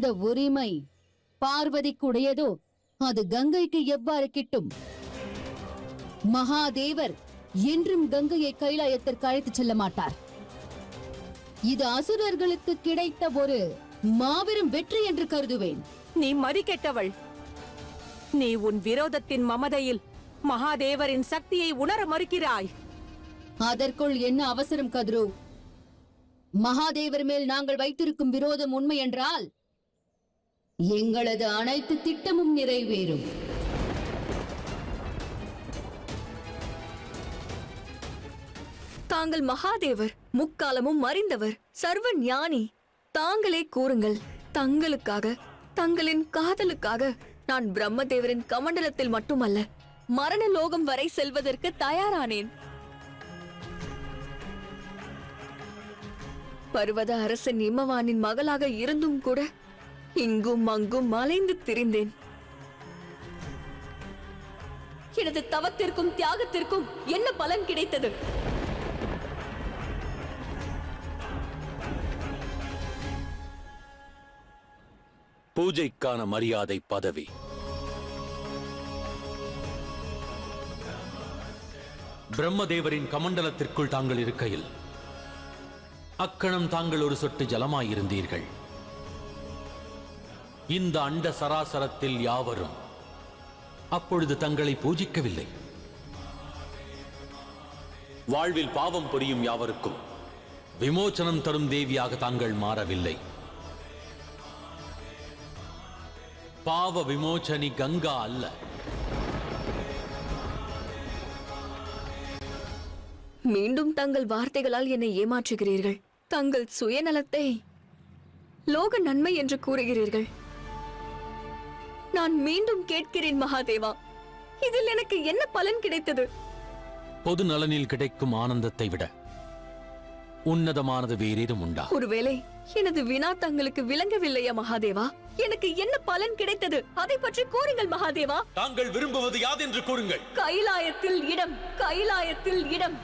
எந்த உரிமை பார்வதிக்குடையதோ அது கங்கைக்கு எவ்வாறு கிட்டும்? மகாதேவர் என்றும் கங்கையை கைலாயத்திற்கு அழைத்துச் செல்ல மாட்டார். இது அசுரர்களுக்கு கிடைத்த ஒரு மாபெரும் வெற்றி என்று கருதுவேன். நீ மதிக்கெட்டவள். நீ உன் விரோதத்தின் மமதையில் மகாதேவரின் சக்தியை உணர மறுக்கிறாய். அதற்குள் என்ன அவசரம் கதிரு? மகாதேவர் மேல் நாங்கள் வைத்திருக்கும் விரோதம் உண்மை என்றால் எங்களது அனைத்து திட்டமும் நிறைவேறும். தாங்கள் மகாதேவர், முக்காலமும் அறிந்தவர், சர்வ ஞானி. தாங்களே கூறுங்கள், தங்களுக்காக, தங்களின் காதலுக்காக நான் பிரம்மதேவரின் கமண்டலத்தில் மட்டுமல்ல, மரண லோகம் வரை செல்வதற்கு தயாரானேன். பர்வத அரசன் இமவானின் மகளாக இருந்தும் கூட இங்கும் அங்கும் அலைந்து திரிந்தேன். எனது தவத்திற்கும் தியாகத்திற்கும் என்ன பலன் கிடைத்தது? பூஜைக்கான மரியாதை பதவி. பிரம்மதேவரின் கமண்டலத்திற்குள் தாங்கள் இருக்கையில் அக்கணம் தாங்கள் ஒரு சொட்டு ஜலமாயிருந்தீர்கள். இந்த அண்ட சராசரத்தில் யாவரும் அப்பொழுது தங்களை பூஜிக்கவில்லை. வாழ்வில் பாவம் புரியும் யாவருக்கும் விமோச்சனம் தரும் தேவியாக தாங்கள் மாறவில்லை. பாவ விமோச்சனி கங்கா அல்ல. மீண்டும் தங்கள் வார்த்தைகளால் என்னை ஏமாற்றுகிறீர்கள். தங்கள் சுயநலத்தை லோக நன்மை என்று கூறுகிறீர்கள். நான் மீண்டும் கேட்கிறேன் மகாதேவா, இதில் எனக்கு என்ன பலன் கிடைத்தது? பொது நலனில் கிடைக்கும் ஆனந்தத்தை விட உன்னதமானது வேறேதும் உண்டா? ஒருவேளை எனது வினா தங்களுக்கு விளங்கவில்லையா மகாதேவா? எனக்கு என்ன பலன் கிடைத்தது அதை பற்றி கூறுங்கள் மகாதேவா. தாங்கள் விரும்புவது யாதென்று கூறுங்கள். கைலாயத்தில் இடம், கைலாயத்தில் இடம்.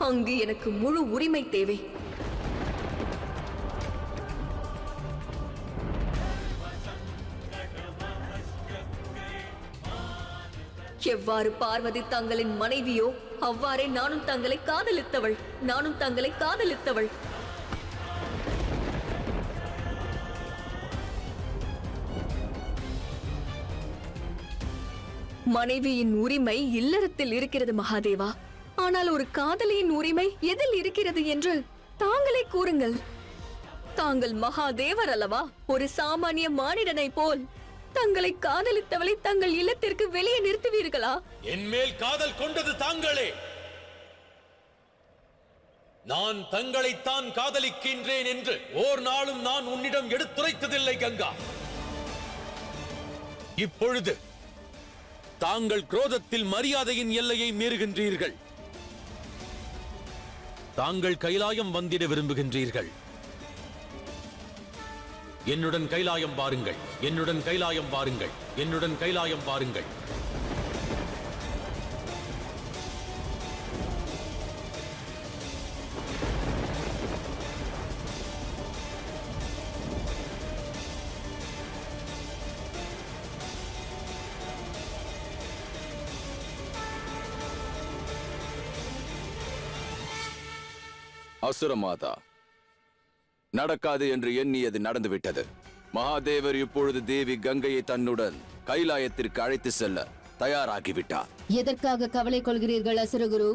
அங்கு எனக்கு முழு உரிமை தேவை. எவ்வாறு பார்வதி தங்களின் மனைவியோ அவ்வாறே நானும் தங்களை காதலித்தவள். நானும் தங்களை காதலித்தவள். மனைவியின் உரிமை இல்லறத்தில் இருக்கிறது மகாதேவா. ஆனால் ஒரு காதலியின் உரிமை எதில் இருக்கிறது என்று தாங்களே கூறுங்கள். தாங்கள் மகாதேவர் அல்லவா? ஒரு சாமானிய மானிடனை போல் தங்களை காதலித்தவளை தங்கள் இல்லத்திற்கு வெளியே நிறுத்துவீர்களா? என் மேல் காதல் கொண்டது தாங்களே. நான் தங்களைத்தான் காதலிக்கின்றேன் என்று ஓர் நாளும் நான் உன்னிடம் எடுத்துரைத்ததில்லை கங்கா. இப்பொழுது தாங்கள் குரோதத்தில் மரியாதையின் எல்லையை மீறுகின்றீர்கள். தாங்கள் கைலாயம் வந்திட விரும்புகின்றீர்கள். என்னுடன் கைலாயம் பாருங்கள், என்னுடன் கைலாயம் பாருங்கள், என்னுடன் கைலாயம் பாருங்கள். அசுரமாதா, நடக்காது என்று எண்ணியது நடந்துவிட்டது. மகாதேவர் இப்பொழுது தேவி கங்கையை தன்னுடன் கைலாயத்திற்கு அழைத்து செல்ல தயாராகிவிட்டார். எதற்காக கவலை கொள்கிறீர்கள் அசுரகுரு?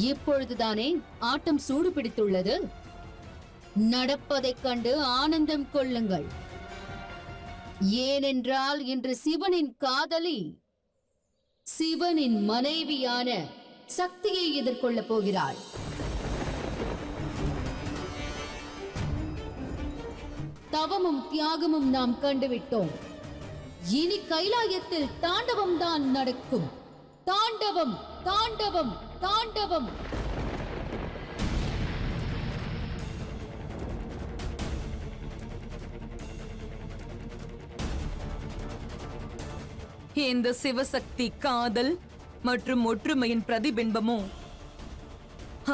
இப்பொழுதுதானே ஆட்டம் சூடு பிடித்துள்ளது. நடப்பதைக் கண்டு ஆனந்தம் கொள்ளுங்கள். ஏனென்றால் இன்று சிவனின் காதலி, சிவனின் மனைவியான சக்தியை எதிர்கொள்ளப் போகிறாள். தவமும் தியாகமும் நாம் கண்டுவிட்டோம். இனி கைலாயத்தில் தாண்டவம் தான் நடக்கும். தாண்டவம், தாண்டவம், தாண்டவம். இந்த சிவசக்தி காதல் மற்றும் ஒற்றுமையின் பிரதிபிம்பமோ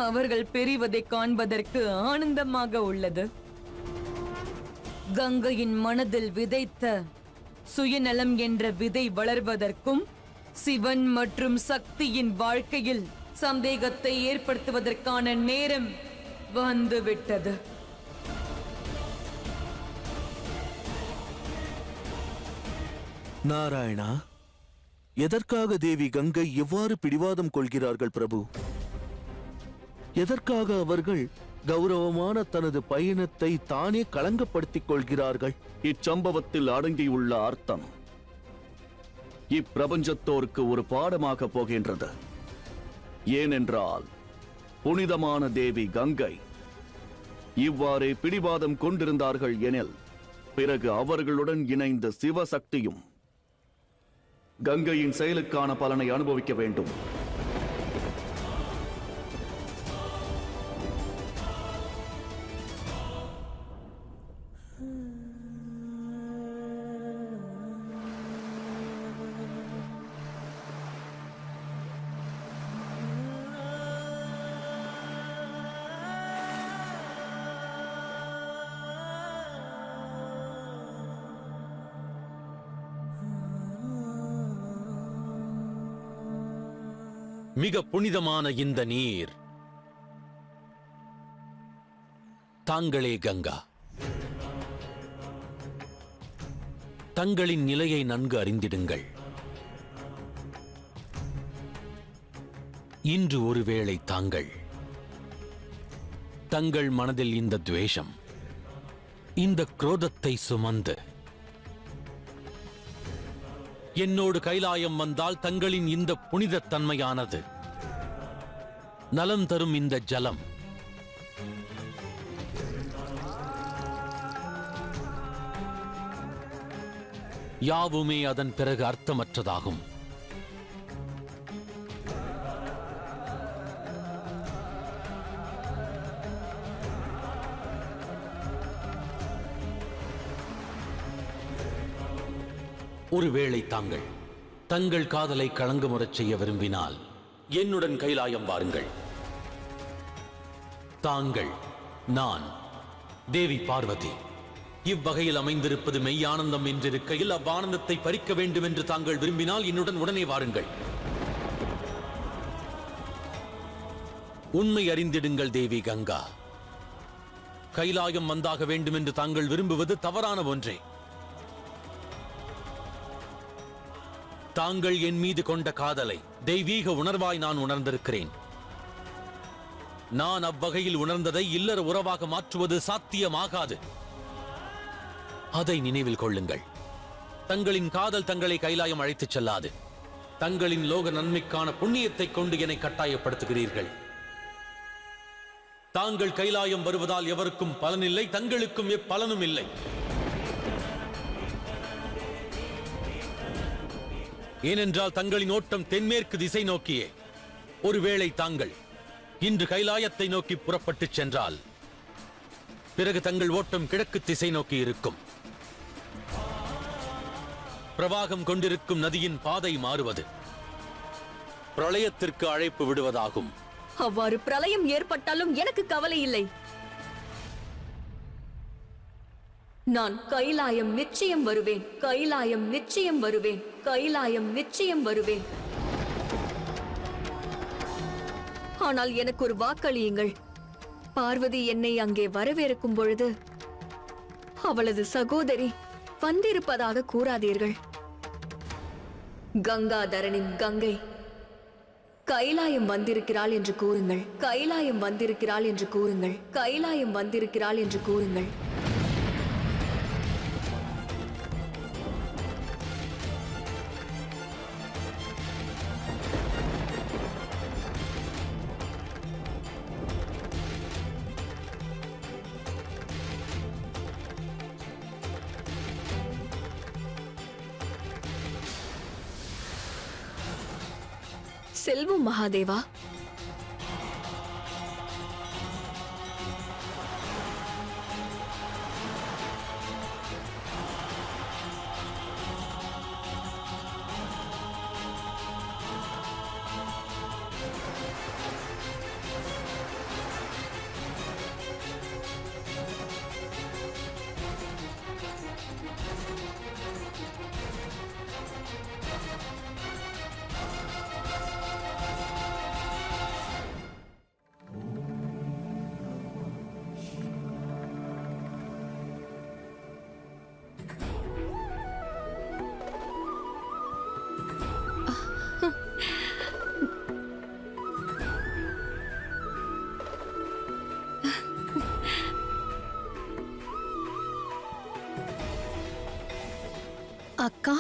அவர்கள் பெறுவதை காண்பதற்கு ஆனந்தமாக உள்ளது. கங்கையின் மனதில் விதைத்த சுயநலம் என்ற விதை வளர்வதற்கும் சிவன் மற்றும் சக்தியின் வாழ்க்கையில் சந்தேகத்தை ஏற்படுத்துவதற்கான நேரம் வந்துவிட்டது. நாராயணா, எதற்காக தேவி கங்கை எவ்வாறு பிடிவாதம் கொள்கிறார்கள் பிரபு? எதற்காக அவர்கள் கௌரவமான தனது பயணத்தை தானே களங்கப்படுத்திக் கொள்கிறார்கள்? இச்சம்பவத்தில் அடங்கியுள்ள அர்த்தம் இப்பிரபஞ்சத்தோருக்கு ஒரு பாடமாக போகின்றது. ஏனென்றால் புனிதமான தேவி கங்கை இவ்வாறே பிடிவாதம் கொண்டிருந்தார்கள் எனில் பிறகு அவர்களுடன் இணைந்த சிவசக்தியும் கங்கையின் செயலுக்கான பலனை அனுபவிக்க வேண்டும். மிக புனிதமான இந்த நீர் தாங்களே கங்கா. தங்களின் நிலையை நன்கு அறிந்திடுங்கள். இன்று ஒருவேளை தாங்கள் தங்கள் மனதில் இந்த துவேஷம், இந்த குரோதத்தை சுமந்து என்னோடு கைலாயம் வந்தால் தங்களின் இந்த புனித தன்மையானது, நலம் தரும் இந்த ஜலம் யாவுமே அதன் பிறகு அர்த்தமற்றதாகும். ஒருவேளை தாங்கள் தங்கள் காதலை களங்கமுறச் செய்ய விரும்பினால் என்னுடன் கைலாயம் வாருங்கள். தாங்கள், நான், தேவி பார்வதி இவ்வகையில் அமைந்திருப்பது மெய்யானந்தம் என்றிருக்கையில் அவ்வானந்தத்தை பறிக்க வேண்டும் என்று தாங்கள் விரும்பினால் என்னுடன் உடனே வாருங்கள். உண்மை அறிந்திடுங்கள் தேவி கங்கா. கைலாயம் வந்தாக வேண்டும் என்று தாங்கள் விரும்புவது தவறான ஒன்றே. தாங்கள் என் மீது கொண்ட காதலை தெய்வீக உணர்வாய் நான் உணர்ந்திருக்கிறேன். நான் அவ்வகையில் உணர்ந்ததை இல்லற உறவாக மாற்றுவது சாத்தியமாகாது. அதை நினைவில் கொள்ளுங்கள். தங்களின் காதல் தங்களை கைலாயம் அழைத்துச் செல்லாது. தங்களின் லோக நன்மைக்கான புண்ணியத்தை கொண்டு என்னை கட்டாயப்படுத்துகிறீர்கள். தாங்கள் கைலாயம் வருவதால் எவருக்கும் பலனில்லை, தங்களுக்கும் எப்பலனும் இல்லை. ஏனென்றால் தங்களின் ஓட்டம் தென்மேற்கு திசை நோக்கியே. ஒருவேளை தாங்கள் இன்று கைலாயத்தை நோக்கி புறப்பட்டுச் சென்றால் பிறகு தங்கள் ஓட்டம் கிழக்கு திசை நோக்கி இருக்கும். பிரவாகம் கொண்டிருக்கும் நதியின் பாதை மாறுவது பிரளயத்திற்கு அழைப்பு விடுவதாகும். அவ்வாறு பிரளயம் ஏற்பட்டாலும் எனக்கு கவலை இல்லை. நான் கைலாயம் நிச்சயம் வருவேன். கைலாயம் நிச்சயம் வருவேன். கைலாயம் நிச்சயம் வருவேன். ஆனால் எனக்கு ஒரு வாக்களியுங்கள். பார்வதி என்னை அங்கே வரவேற்கும் பொழுது அவளது சகோதரி வந்திருப்பதாக கூறாதீர்கள். கங்காதரனின் கங்கை கைலாயம் வந்திருக்கிறாள் என்று கூறுங்கள். கைலாயம் வந்திருக்கிறாள் என்று கூறுங்கள். கைலாயம் வந்திருக்கிறாள் என்று கூறுங்கள். செல்வம் மகாதேவா, அக்கா,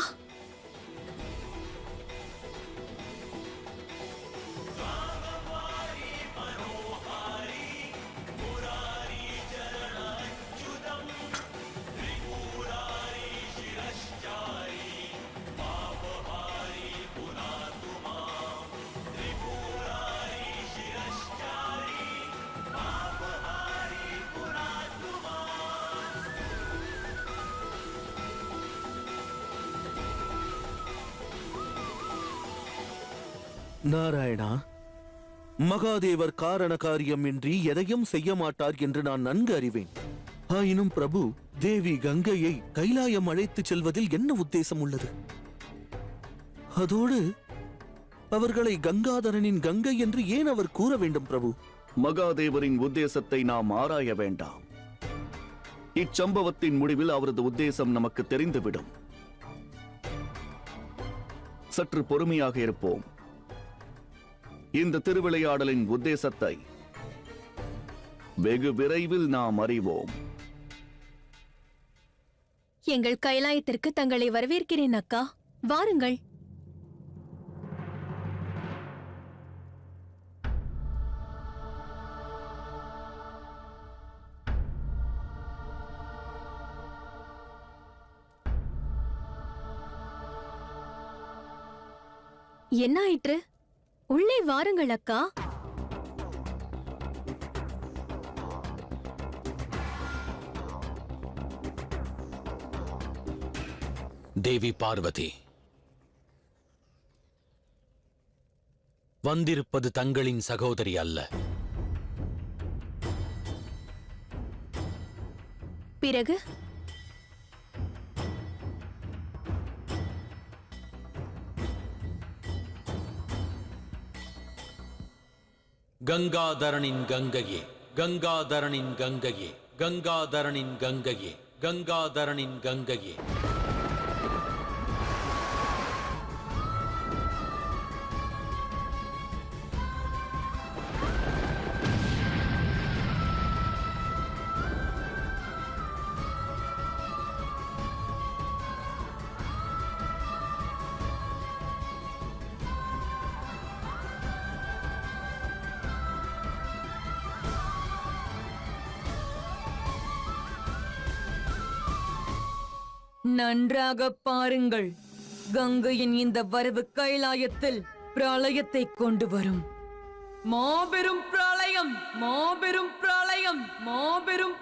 நாராயணா, மகாதேவர் காரண காரியமின்றி எதையும் செய்ய மாட்டார் என்று நான் நன்கு அறிவேன். ஆயினும் பிரபு, தேவி கங்கையை கைலாயம் அழைத்துச் செல்வதில் என்ன உத்தேசம் உள்ளது? அதோடு அவர்களை கங்காதரனின் கங்கை என்று ஏன் அவர் கூற வேண்டும் பிரபு? மகாதேவரின் உத்தேசத்தை நாம் ஆராய வேண்டாம். இச்சம்பவத்தின் முடிவில் அவரது உத்தேசம் நமக்கு தெரிந்துவிடும். சற்று பொறுமையாக இருப்போம். இந்த திருவிளையாடலின் உத்தேசத்தை வெகு விரைவில் நாம் அறிவோம். எங்கள் கைலாயத்திற்கு தங்களை வரவேற்கிறேன் அக்கா. வாருங்கள். என்ன ஆயிற்று? உள்ளே வாருங்கள் அக்கா. தேவி பார்வதி, வந்திருப்பது தங்களின் சகோதரி அல்ல. பிறகு கங்காதரனின் கங்கையே, கங்காதரனின் கங்கையே, கங்காதரனின் கங்கையே, கங்காதரனின் கங்கையே. நன்றாக பாருங்கள். கங்கையின் இந்த வரவு கைலாயத்தில் பிரளயத்தை கொண்டு வரும். மாபெரும் பிரளயம், மாபெரும் பிரளயம், மாபெரும்